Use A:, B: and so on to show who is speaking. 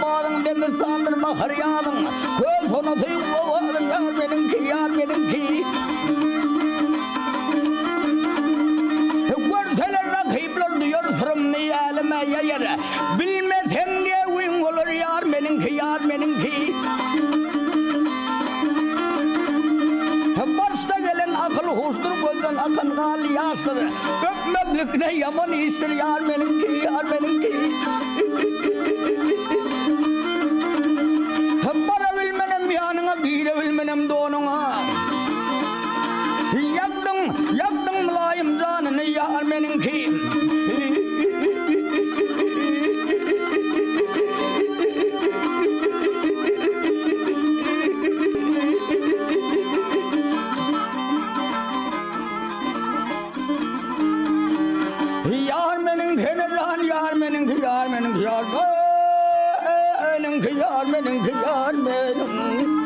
A: bağın demi sandırma hıryadın. Köl sonu tüyük oğadın yar benimki yar benimki. Görseler rakipler diyor sırım ne elime yayır. Bilmesen diye uyum olur yar benimki yar benimki. Başta gelen akıl hustur gözden akın gali yaştır. Öpmeklik ne yaman iştir yar benimki yar benimki. Para bilmenem yanına giyre bilmenem donuna. Yaktın mülayim canını yar benimki. Yar benimki ne can yar benimki yar benimki yar benimki yar benimki yar benimki.